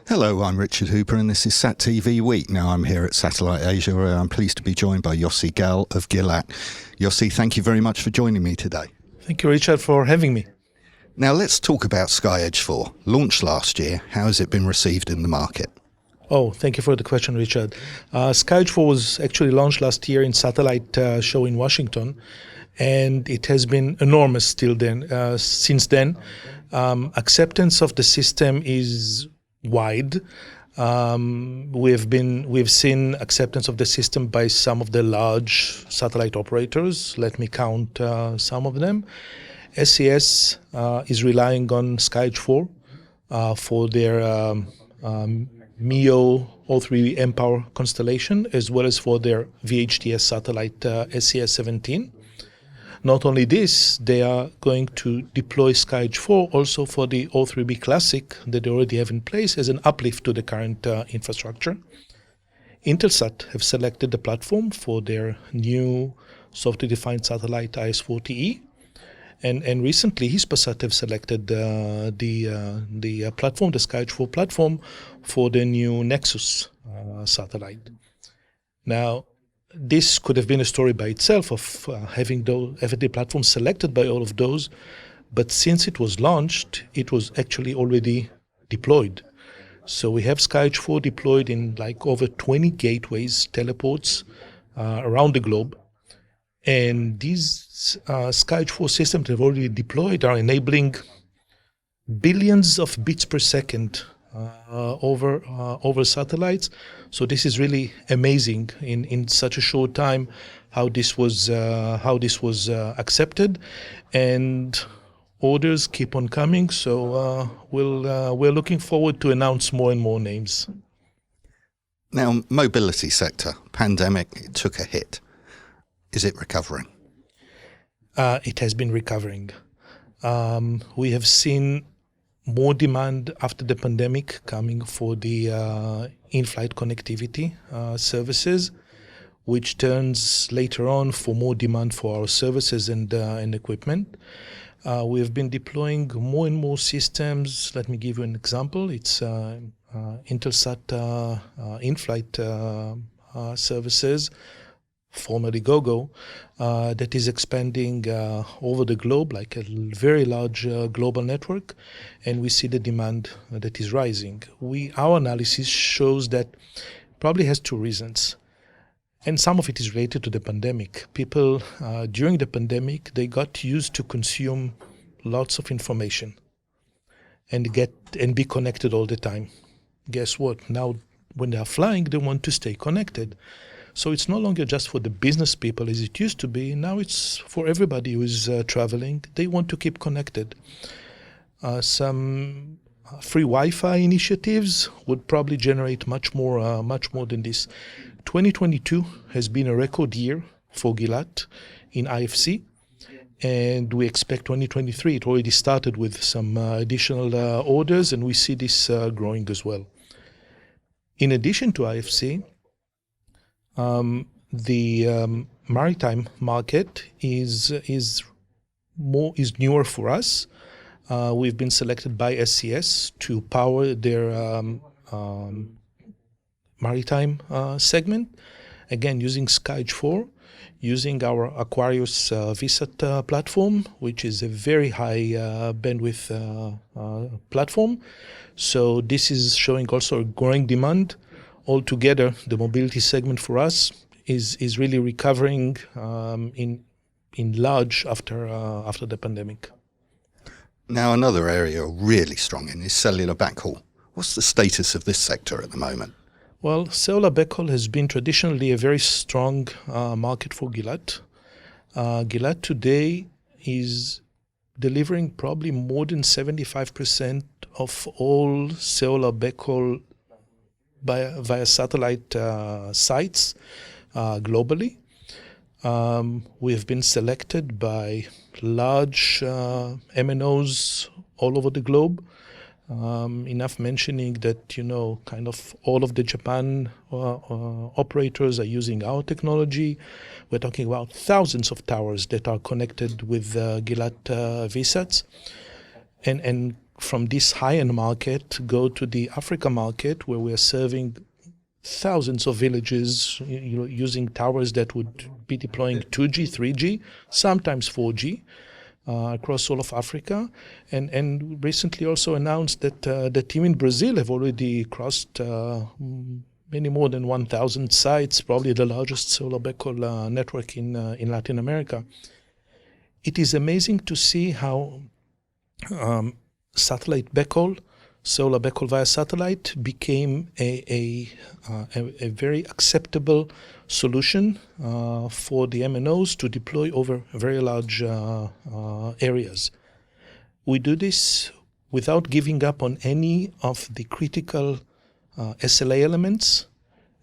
Hello, I'm Richard Hooper and this is SatTV Week. Now I'm here at Satellite Asia where I'm pleased to be joined by Yossi Gal of Gilat. Yossi, thank you very much for joining me today. Thank you, Richard, for having me. Now let's talk about SkyEdge IV. Launched last year, how has it been received in the market? Oh, thank you for the question, Richard. SkyEdge IV was actually launched last year in Satellite Show in Washington, and it has been enormous since then. Acceptance of the system is wide. We've seen acceptance of the system by some of the large satellite operators. Let me count some of them. SES is relying on SkyEdge IV for their MEO O3 mPOWER constellation, as well as for their VHTS satellite SES-17. Not only this, they are going to deploy SkyEdge IV also for the O3B Classic that they already have in place as an uplift to the current infrastructure. Intelsat have selected the platform for their new software-defined satellite IS-40E. And recently, Hispasat have selected the platform, the SkyEdge IV platform, for the new Nexus satellite. Now, this could have been a story by itself of having the platform selected by all of those, but since it was launched, it was actually already deployed. So we have SkyEdge IV deployed in like over 20 gateways, teleports around the globe. And these SkyEdge IV systems that have already deployed are enabling billions of bits per second over satellites. So this is really amazing in such a short time how this was accepted, and orders keep on coming. So we're looking forward to announce more and more names. Now, mobility sector, pandemic, it took a hit. Is it recovering? It has been recovering. We have seen more demand after the pandemic coming for the in-flight connectivity services, which turns later on for more demand for our services and equipment. We have been deploying more and more systems. Let me give you an example. It's Intelsat in-flight services, formerly GoGo, that is expanding over the globe like a very large global network, and we see the demand that is rising. Our analysis shows that probably has two reasons, and some of it is related to the pandemic. People during the pandemic, they got used to consume lots of information and be connected all the time. Guess what? Now when they are flying, they want to stay connected. So it's no longer just for the business people as it used to be. Now it's for everybody who is traveling. They want to keep connected. Some free Wi-Fi initiatives would probably generate much more than this. 2022 has been a record year for Gilat in IFC, and we expect 2023. It already started with some additional orders, and we see this growing as well. In addition to IFC, the maritime market is newer for us. We've been selected by SES to power their maritime segment, again using SkyEdge IV, using our Aquarius VSAT platform, which is a very high bandwidth platform. So this is showing also a growing demand. Altogether, the mobility segment for us is really recovering in large after the pandemic. Now, another area really strong in is cellular backhaul. What's the status of this sector at the moment? Well, cellular backhaul has been traditionally a very strong market for Gilat. Gilat today is delivering probably more than 75% of all cellular backhaul via satellite sites globally. We have been selected by large MNOs all over the globe. Enough mentioning that, kind of all of the Japan operators are using our technology. We're talking about thousands of towers that are connected with Gilat VSATs. And from this high-end market go to the Africa market, where we are serving thousands of villages, using towers that would be deploying 2G, 3G, sometimes 4G. Across all of Africa, and recently also announced that the team in Brazil have already crossed many more than 1,000 sites, probably the largest solar backhaul network in Latin America. It is amazing to see how satellite backhaul, solar backhaul via satellite, became a very acceptable solution for the MNOs to deploy over very large areas. We do this without giving up on any of the critical SLA elements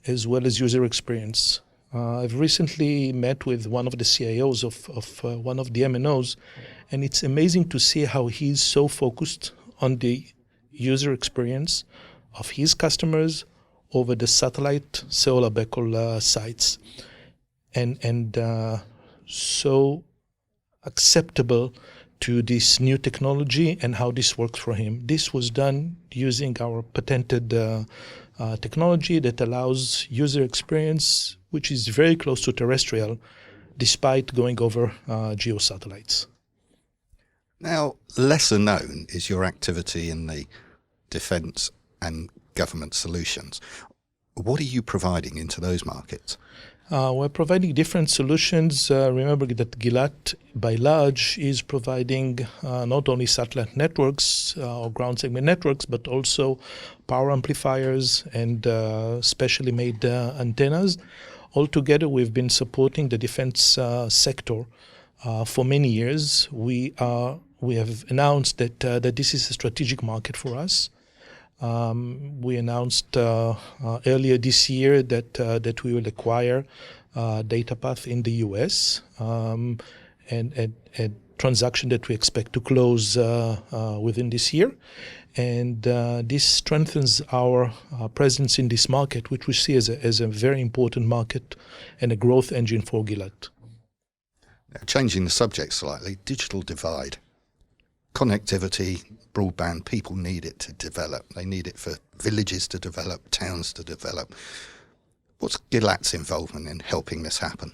as well as user experience. I've recently met with one of the CIOs of one of the MNOs, and it's amazing to see how he's so focused on the user experience of his customers over the satellite solar backhaul sites, and so acceptable to this new technology and how this works for him. This was done using our patented technology that allows user experience which is very close to terrestrial, despite going over geo satellites. Now, lesser known is your activity in the defence and government solutions. What are you providing into those markets? We're providing different solutions. Remember that Gilat, by large, is providing not only satellite networks or ground segment networks, but also power amplifiers and specially made antennas. Altogether, we've been supporting the defense sector for many years. We have announced that this is a strategic market for us. We announced earlier this year that we will acquire DataPath in the US, and a transaction that we expect to close within this year. And this strengthens our presence in this market, which we see as a very important market and a growth engine for Gilat. Now, changing the subject slightly, digital divide. Connectivity, broadband, people need it to develop. They need it for villages to develop, towns to develop. What's Gilat's involvement in helping this happen?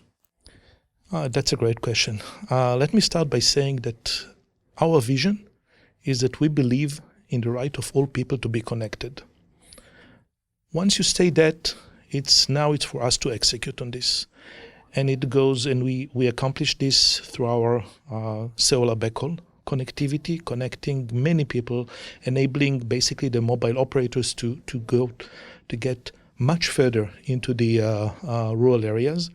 That's a great question. Let me start by saying that our vision is that we believe in the right of all people to be connected. Once you say that, it's for us to execute on this. And it goes, and we accomplish this through our cellular backhaul connectivity, connecting many people, enabling basically the mobile operators to get much further into the rural areas,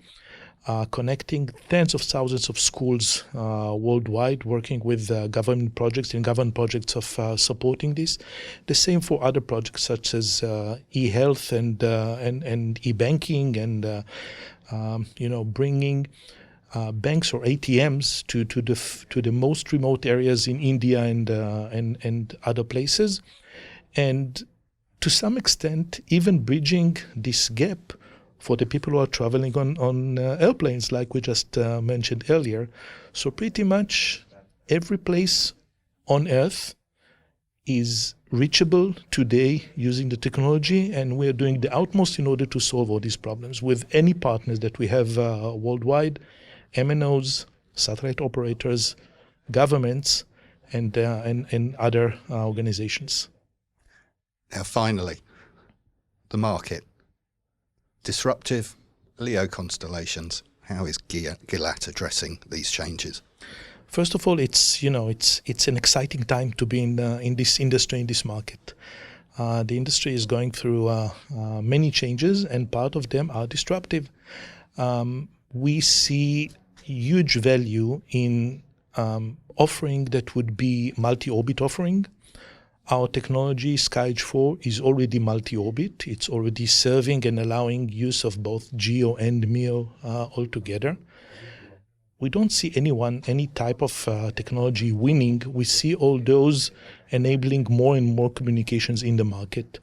connecting tens of thousands of schools worldwide, working with government projects of supporting this. The same for other projects such as e-health and e-banking and bringing banks or ATMs to the most remote areas in India and other places, and to some extent even bridging this gap for the people who are traveling on airplanes, like we just mentioned earlier. So pretty much every place on Earth is reachable today using the technology, and we're doing the utmost in order to solve all these problems with any partners that we have worldwide, MNOs, satellite operators, governments, and other organizations. Now, finally, the market. Disruptive, LEO constellations. How is Gilat addressing these changes? First of all, it's an exciting time to be in this industry, in this market. The industry is going through many changes, and part of them are disruptive. We see huge value in offering that would be multi-orbit offering. Our technology, SkyEdge IV, is already multi-orbit. It's already serving and allowing use of both GEO and MEO altogether. We don't see any type of technology winning. We see all those enabling more and more communications in the market.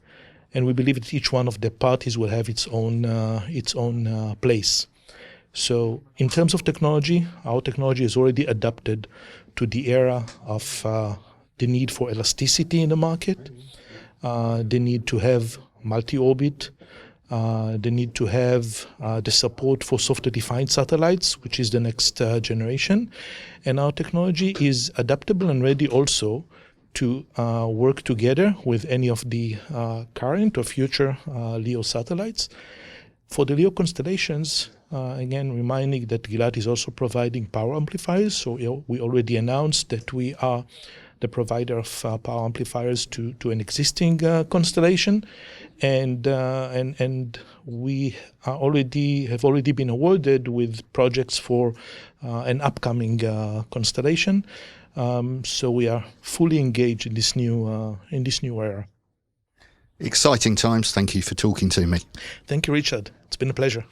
And we believe that each one of the parties will have its own place. So in terms of technology, our technology is already adapted to the era of the need for elasticity in the market, the need to have multi-orbit, the need to have the support for software-defined satellites, which is the next generation. And our technology is adaptable and ready also to work together with any of the current or future LEO satellites. For the LEO constellations, again, reminding that Gilat is also providing power amplifiers. So we already announced that we are the provider of power amplifiers to an existing constellation, and we have already been awarded with projects for an upcoming constellation. So we are fully engaged in this new era. Exciting times. Thank you for talking to me. Thank you, Richard. It's been a pleasure.